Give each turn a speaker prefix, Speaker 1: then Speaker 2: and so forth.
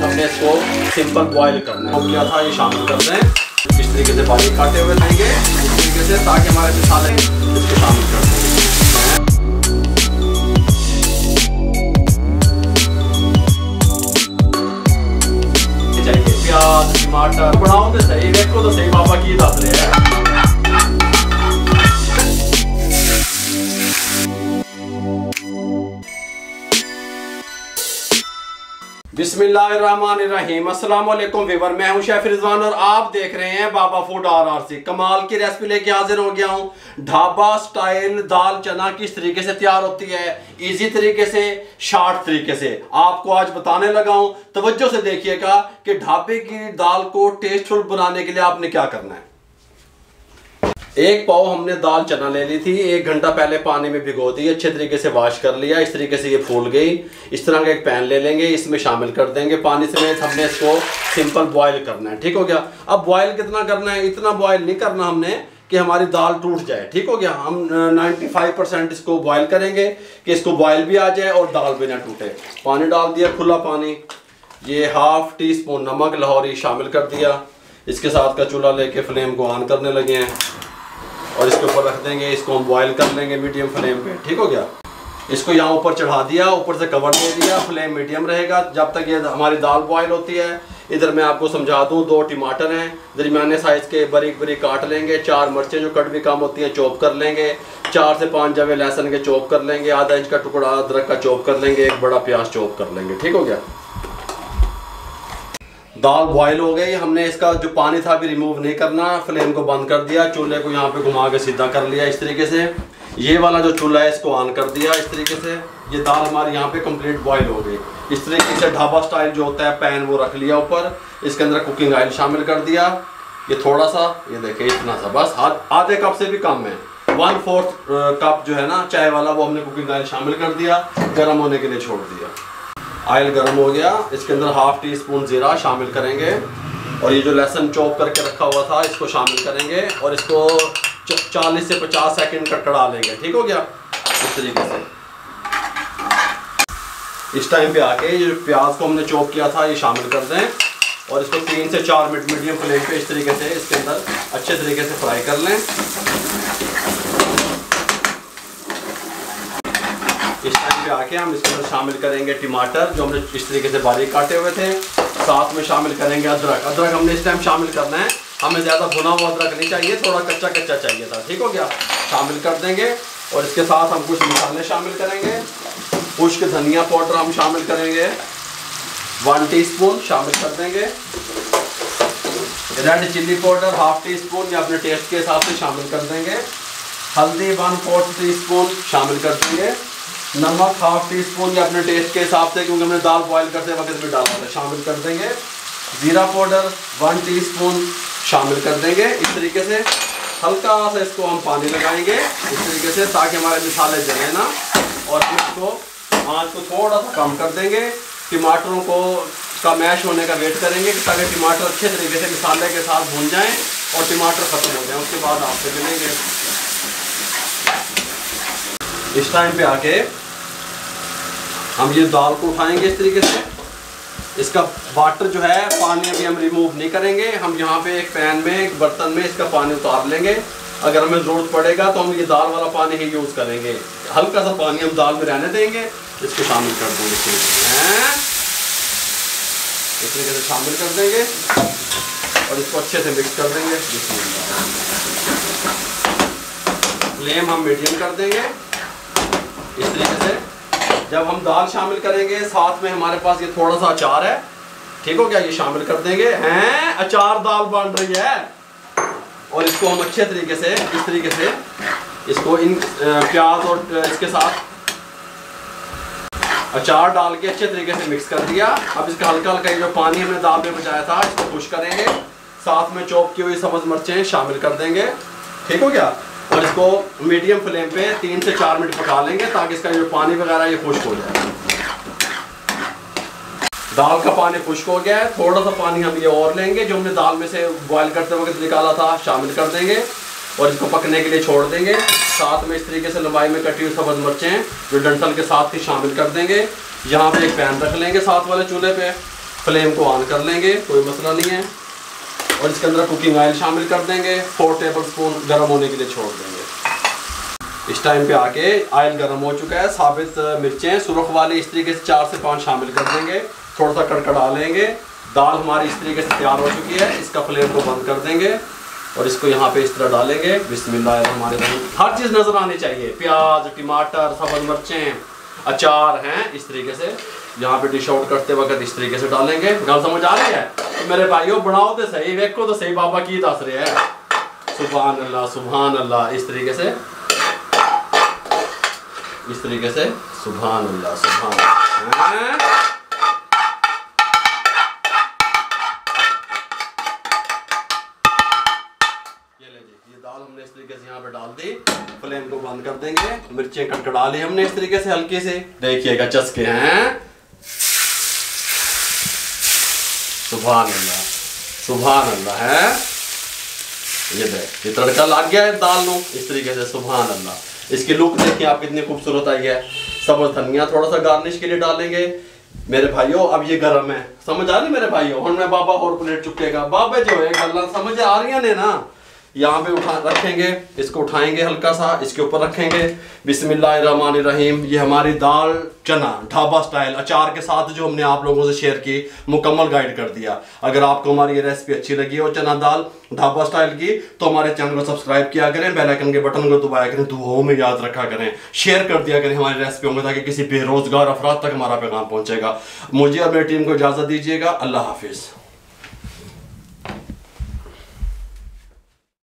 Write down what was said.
Speaker 1: हमने इसको simple boil करना है। किया था ये शामिल कर दें, इस तरीके से बारीक काटे हुए देंगे इस तरीके से, ताकि हमारे मसाले इसको शामिल कर देंगे। चाहिए प्याज टमाटर बनाओ तो सही, देखो तो सही बाबा की दस रहे हैं। बिस्मिल्लाहिर्रहमानिर्रहीम। अस्सलाम वालेकुम व्यूअर, मैं हूं शेफ रिजवान और आप देख रहे हैं बाबा फूड RRC। कमाल की रेसिपी लेके हाजिर हो गया हूं। ढाबा स्टाइल दाल चना किस तरीके से तैयार होती है, इजी तरीके से, शॉर्ट तरीके से आपको आज बताने लगा हूं। तवज्जो से देखिएगा कि ढाबे की दाल को टेस्टफुल बनाने के लिए आपने क्या करना है। एक पाव हमने दाल चना ले ली थी, 1 घंटा पहले पानी में भिगो दी, अच्छे तरीके से वॉश कर लिया। इस तरीके से ये फूल गई। इस तरह का एक पैन ले लेंगे, इसमें शामिल कर देंगे पानी समेत। हमने इसको सिंपल बॉईल करना है, ठीक हो गया। अब बॉईल कितना करना है, इतना बॉईल नहीं करना हमने कि हमारी दाल टूट जाए, ठीक हो गया। हम 95% इसको बॉईल करेंगे कि इसको बॉईल भी आ जाए और दाल भी ना टूटे। पानी डाल दिया, खुला पानी। ये 1/2 टीस्पून नमक लाहौरी शामिल कर दिया। इसके साथ का चूल्हा लेके फ्लेम को ऑन करने लगे हैं और इसके ऊपर रख देंगे। इसको हम बॉईल कर लेंगे मीडियम फ्लेम पे, ठीक हो गया। इसको यहाँ ऊपर चढ़ा दिया, ऊपर से कवर दे दिया, फ्लेम मीडियम रहेगा जब तक ये हमारी दाल बॉईल होती है। इधर मैं आपको समझा दूँ, 2 टमाटर हैं दरमियाने साइज़ के, बारीक बारीक काट लेंगे। 4 मिर्चें जो कड़वी कम होती हैं चॉप कर लेंगे। 4 से 5 जवे लहसुन के चॉप कर लेंगे। आधा इंच का टुकड़ा अदरक का चॉप कर लेंगे। 1 बड़ा प्याज चॉप कर लेंगे, ठीक हो गया। दाल बॉईल हो गई, हमने इसका जो पानी था अभी रिमूव नहीं करना। फ्लेम को बंद कर दिया, चूल्हे को यहाँ पे घुमा के सीधा कर लिया इस तरीके से। ये वाला जो चूल्हा है इसको ऑन कर दिया इस तरीके से। ये दाल हमारी यहाँ पे कंप्लीट बॉईल हो गई। इस तरीके से ढाबा स्टाइल जो होता है पैन वो रख लिया ऊपर। इसके अंदर कुकिंग ऑयल शामिल कर दिया। ये थोड़ा सा, ये देखिए इतना सा, बस आधे कप से भी कम है। 1/4 कप जो है ना चाय वाला, वो हमने कुकिंग ऑयल शामिल कर दिया, गर्म होने के लिए छोड़ दिया। ऑयल गर्म हो गया, इसके अंदर 1/2 टीस्पून जीरा शामिल करेंगे और ये जो लहसुन चॉप करके रखा हुआ था इसको शामिल करेंगे और इसको 40 से 50 सेकंड कड़कड़ा लेंगे, ठीक हो गया। इस तरीके से इस टाइम पे आके ये प्याज को हमने चॉप किया था ये शामिल कर दें और इसको 3 से 4 मिनट मीडियम फ्लेम पे इस तरीके से इसके अंदर अच्छे तरीके से फ्राई कर लें। इस टाइम पे आके हम इसके अंदर शामिल करेंगे टमाटर जो हमने इस तरीके से बारीक काटे हुए थे। साथ में शामिल करेंगे अदरक। अदरक हमने इस टाइम शामिल करना है, हमें ज़्यादा भुना हुआ अदरक नहीं चाहिए, थोड़ा कच्चा कच्चा चाहिए था, ठीक हो गया। शामिल कर देंगे और इसके साथ हम कुछ मसाले शामिल करेंगे। खुश्क धनिया पाउडर हम शामिल करेंगे, 1 टीस्पून शामिल कर देंगे। रेड चिल्ली पाउडर 1/2 टीस्पून या अपने टेस्ट के हिसाब से शामिल कर देंगे। हल्दी 1/4 टीस्पून शामिल कर देंगे। नमक 1/2 टीस्पून या अपने टेस्ट के हिसाब से, क्योंकि हमने दाल बॉईल करते वक्त में डाला था, शामिल कर देंगे। जीरा पाउडर 1 टीस्पून शामिल कर देंगे। इस तरीके से हल्का सा इसको हम पानी लगाएंगे इस तरीके से, ताकि हमारे मसाले जले ना। और इसको आँच को थोड़ा सा कम कर देंगे। टमाटरों को का मैश होने का वेट करेंगे ताकि टमाटर अच्छे तरीके से मसाले के साथ भून जाएं और टमाटर ख़त्म हो जाए। उसके बाद आपसे मिलेंगे। इस टाइम पे आके हम ये दाल को उठाएंगे इस तरीके से। इसका वाटर जो है, पानी अभी हम रिमूव नहीं करेंगे। हम यहाँ पे एक पैन में, एक बर्तन में इसका पानी उतार लेंगे। अगर हमें ज़रूरत पड़ेगा तो हम ये दाल वाला पानी ही यूज़ करेंगे। हल्का सा पानी हम दाल में रहने देंगे। इसको शामिल कर देंगे इस तरीके से शामिल कर देंगे और इसको अच्छे से मिक्स कर देंगे। फ्लेम हम मीडियम कर देंगे इस तरीके से। जब हम दाल शामिल करेंगे साथ में हमारे पास ये थोड़ा सा अचार है, ठीक हो गया, ये शामिल कर देंगे। हैं, अचार दाल बन रही है और इसको हम अच्छे तरीके से इस तरीके से इसको इन प्याज और इसके साथ अचार डाल के अच्छे तरीके से मिक्स कर दिया। अब इसका हल्का हल्का जो पानी हमने दाल में बचाया था इसको खुश करेंगे। साथ में चॉप की हुई सब्ज़ मिर्चें शामिल कर देंगे, ठीक हो गया। और इसको मीडियम फ्लेम पे 3 से 4 मिनट पका लेंगे ताकि इसका जो पानी वगैरह ये खुश्क हो जाए। दाल का पानी खुश्क हो गया है। थोड़ा सा पानी हम ये और लेंगे जो हमने दाल में से बॉईल करते वक्त निकाला था, शामिल कर देंगे और इसको पकने के लिए छोड़ देंगे। साथ में इस तरीके से लंबाई में कटी हुई सब्ज़ मिर्चें जो डंठल के साथ ही शामिल कर देंगे। यहाँ पे एक पैन रख लेंगे साथ वाले चूल्हे पे। फ्लेम को ऑन कर लेंगे, कोई मसला नहीं है। और इसके अंदर कुकिंग ऑयल शामिल कर देंगे, 4 टेबलस्पून गर्म होने के लिए छोड़ देंगे। इस टाइम पे आके ऑयल गर्म हो चुका है, साबित मिर्चें सुरख वाली इस तरीके से 4 से 5 शामिल कर देंगे, थोड़ा सा कड़कड़ा लेंगे। दाल हमारी इस तरीके से तैयार हो चुकी है, इसका फ्लेम को बंद कर देंगे और इसको यहाँ पे इस तरह डालेंगे। बिस्मिल्लाहिर्रहमानिर्रहीम। हर चीज़ नज़र आनी चाहिए, प्याज, टमाटर, सब्ज़ मिर्चें, अचार हैं इस तरीके से। यहाँ पे डिश आउट करते वक्त इस तरीके से डालेंगे। गल समझ आ रही है? तो मेरे भाइयों बनाओ तो सही, वेखो तो सही बाबा की दस रहे हैं। सुभान अल्लाह, सुभान अल्लाह। इस तरीके से, इस तरीके से, सुभान अल्लाह, सुभान अल्लाह। ये दाल हमने इस तरीके से यहाँ पे डाल दी, फ्लेम को बंद कर देंगे। मिर्चें कड़कड़ा ली हमने इस तरीके से हल्की से, देखिएगा चस्के हैं। सुभान अल्लाह, सुभान अल्लाह है। ये देख, ये तड़का लग गया है दाल को इस तरीके से, सुभान अल्लाह। इसकी लुक देखिए आप कितनी खूबसूरत आई है। सब्ज़ धनिया थोड़ा सा गार्निश के लिए डालेंगे मेरे भाइयों। अब ये गर्म है, समझ आ रही मेरे भाइयों? हम मैं बाबा और प्लेट चुकेगा बाबे जो है गल्ला समझ आ रही है ना। यहाँ पे उठा रखेंगे, इसको उठाएंगे हल्का सा, इसके ऊपर रखेंगे। बिस्मिल्लाहिर्रहमानिर्रहीम। ये हमारी दाल चना ढाबा स्टाइल अचार के साथ जो हमने आप लोगों से शेयर की, मुकम्मल गाइड कर दिया। अगर आपको हमारी ये रेसिपी अच्छी लगी हो चना दाल ढाबा स्टाइल की, तो हमारे चैनल को सब्सक्राइब किया करें, बेल आइकन के बटन को दबाया करें, दुआओं में याद रखा करें, शेयर कर दिया करें हमारी रेसिपियों को, ताकि किसी बेरोजगार अफराद तक हमारा पैगाम पहुँचेगा। मुझे और मेरी टीम को इजाज़त दीजिएगा। अल्लाह हाफिज़।